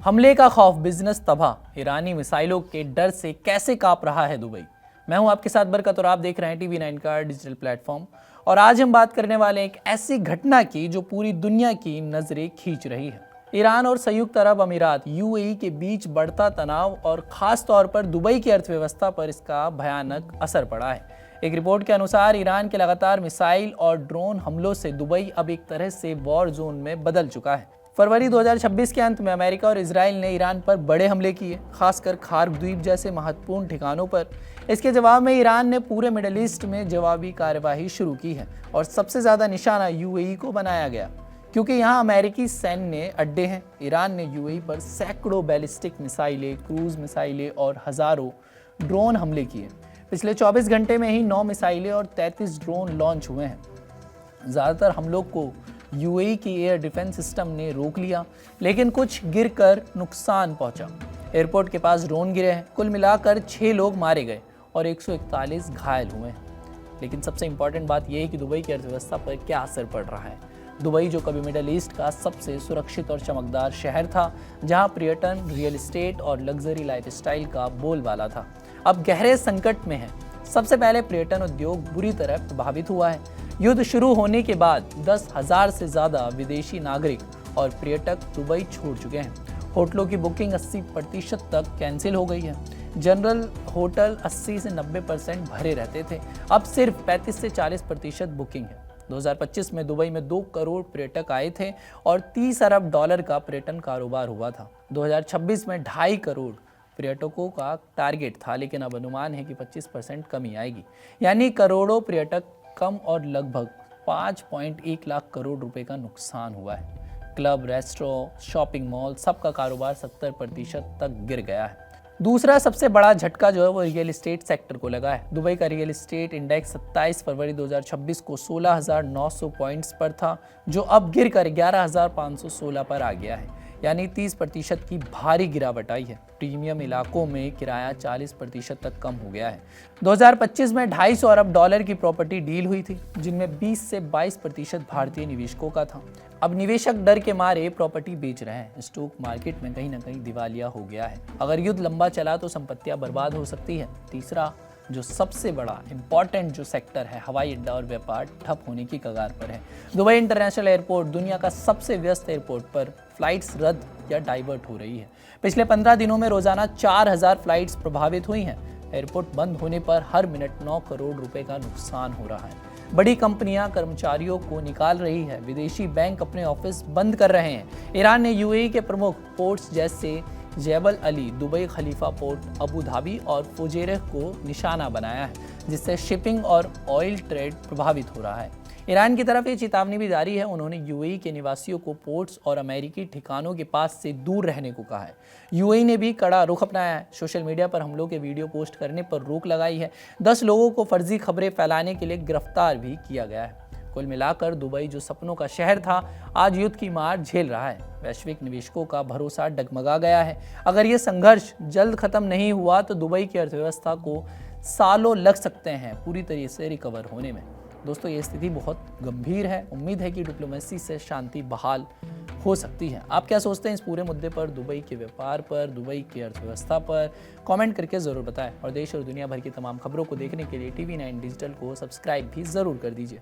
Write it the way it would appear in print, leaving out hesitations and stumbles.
हमले का खौफ, बिजनेस तबाह, ईरानी मिसाइलों के डर से कैसे कांप रहा है दुबई। मैं हूं आपके साथ बरकत और आप देख रहे हैं TV9 का डिजिटल प्लेटफॉर्म। और आज हम बात करने वाले एक ऐसी घटना की जो पूरी दुनिया की नजरें खींच रही है। ईरान और संयुक्त अरब अमीरात UAE के बीच बढ़ता तनाव और खास तौर पर दुबई की अर्थव्यवस्था पर इसका भयानक असर पड़ा है। एक रिपोर्ट के अनुसार ईरान के लगातार मिसाइल और ड्रोन हमलों से दुबई अब एक तरह से वॉर जोन में बदल चुका है। फरवरी 2026 के अंत में अमेरिका और इजराइल ने ईरान पर बड़े हमले किए, खासकर खार्क द्वीप जैसे महत्वपूर्ण ठिकानों पर। इसके जवाब में ईरान ने पूरे मिडिल ईस्ट में जवाबी कार्यवाही शुरू की है और सबसे ज़्यादा निशाना UAE को बनाया गया, क्योंकि यहाँ अमेरिकी सैन्य अड्डे हैं। ईरान ने UAE पर सैकड़ों बैलिस्टिक मिसाइलें, क्रूज मिसाइलें और हज़ारों ड्रोन हमले किए। पिछले 24 घंटे में ही 9 मिसाइलें और 33 ड्रोन लॉन्च हुए हैं। ज़्यादातर हमलों को UAE की एयर डिफेंस सिस्टम ने रोक लिया, लेकिन कुछ गिरकर नुकसान पहुंचा। एयरपोर्ट के पास ड्रोन गिरे हैं। कुल मिलाकर 6 लोग मारे गए और 141 घायल हुए हैं। लेकिन सबसे इंपॉर्टेंट बात यह है कि दुबई की अर्थव्यवस्था पर क्या असर पड़ रहा है। दुबई, जो कभी मिडिल ईस्ट का सबसे सुरक्षित और चमकदार शहर था, जहां पर्यटन, रियल एस्टेट और लग्जरी लाइफस्टाइल का बोलबाला था, अब गहरे संकट में है। सबसे पहले पर्यटन उद्योग बुरी तरह प्रभावित हुआ है। युद्ध शुरू होने के बाद 10,000 से ज़्यादा विदेशी नागरिक और पर्यटक दुबई छोड़ चुके हैं। होटलों की बुकिंग 80% तक कैंसिल हो गई है। जनरल होटल 80 से 90% भरे रहते थे, अब सिर्फ 35 से 40% बुकिंग है। 2025 में दुबई में 2 करोड़ पर्यटक आए थे और $30 अरब का पर्यटन कारोबार हुआ था। 2026 में 2.5 करोड़ पर्यटकों का टारगेट था, लेकिन अब अनुमान है कि 25% कमी आएगी, यानी करोड़ों पर्यटक कम और लगभग 5.1 लाख करोड़ रुपए का नुकसान हुआ है। क्लब, रेस्टोरेंट, शॉपिंग मॉल, सबका कारोबार 70% तक गिर गया है। दूसरा सबसे बड़ा झटका जो है वो रियल एस्टेट सेक्टर को लगा है। दुबई का रियल एस्टेट इंडेक्स 27 फरवरी 2026 को 16,900 पॉइंट्स पर था, जो अब गिरकर 11,516 पर आ गया है, यानी 30% की भारी गिरावट आई है। प्रीमियम इलाकों में किराया 40% तक कम हो गया है। 2025 में $250 अरब की प्रॉपर्टी डील हुई थी, जिनमें 20 से 22% भारतीय निवेशकों का था। अब निवेशक डर के मारे प्रॉपर्टी बेच रहे हैं। स्टॉक मार्केट में कहीं ना कहीं दिवालिया हो गया है। अगर युद्ध लंबा चला तो संपत्तियां बर्बाद हो सकती है। तीसरा, जो सबसे बड़ा इंपॉर्टेंट जो सेक्टर है, हवाई अड्डा और व्यापार ठप होने की कगार पर है। दुबई इंटरनेशनल एयरपोर्ट, दुनिया का सबसे व्यस्त एयरपोर्ट, पर फ्लाइट्स रद्द या डाइवर्ट हो रही है। पिछले 15 दिनों में रोजाना 4,000 फ्लाइट्स प्रभावित हुई हैं। एयरपोर्ट बंद होने पर हर मिनट 9 करोड़ रुपए का नुकसान हो रहा है। बड़ी कंपनियां कर्मचारियों को निकाल रही है। विदेशी बैंक अपने ऑफिस बंद कर रहे हैं। ईरान ने UAE के प्रमुख पोर्ट्स जैसे जेबल अली, दुबई खलीफा पोर्ट, अबू धाबी और फुजेरह को निशाना बनाया है, जिससे शिपिंग और ऑयल ट्रेड प्रभावित हो रहा है। ईरान की तरफ ये चेतावनी भी जारी है। उन्होंने UAE के निवासियों को पोर्ट्स और अमेरिकी ठिकानों के पास से दूर रहने को कहा है। UAE ने भी कड़ा रुख अपनाया है। सोशल मीडिया पर हमलों के वीडियो पोस्ट करने पर रोक लगाई है। 10 लोगों को फर्जी खबरें फैलाने के लिए गिरफ्तार भी किया गया है। कुल मिलाकर दुबई, जो सपनों का शहर था, आज युद्ध की मार झेल रहा है। वैश्विक निवेशकों का भरोसा डगमगा गया है। अगर ये संघर्ष जल्द खत्म नहीं हुआ तो दुबई की अर्थव्यवस्था को सालों लग सकते हैं पूरी तरह से रिकवर होने में। दोस्तों, ये स्थिति बहुत गंभीर है। उम्मीद है कि डिप्लोमेसी से शांति बहाल हो सकती है। आप क्या सोचते हैं इस पूरे मुद्दे पर, दुबई के व्यापार पर, दुबई की अर्थव्यवस्था पर? कमेंट करके ज़रूर बताएं और देश और दुनिया भर की तमाम खबरों को देखने के लिए TV9 डिजिटल को सब्सक्राइब भी ज़रूर कर दीजिए।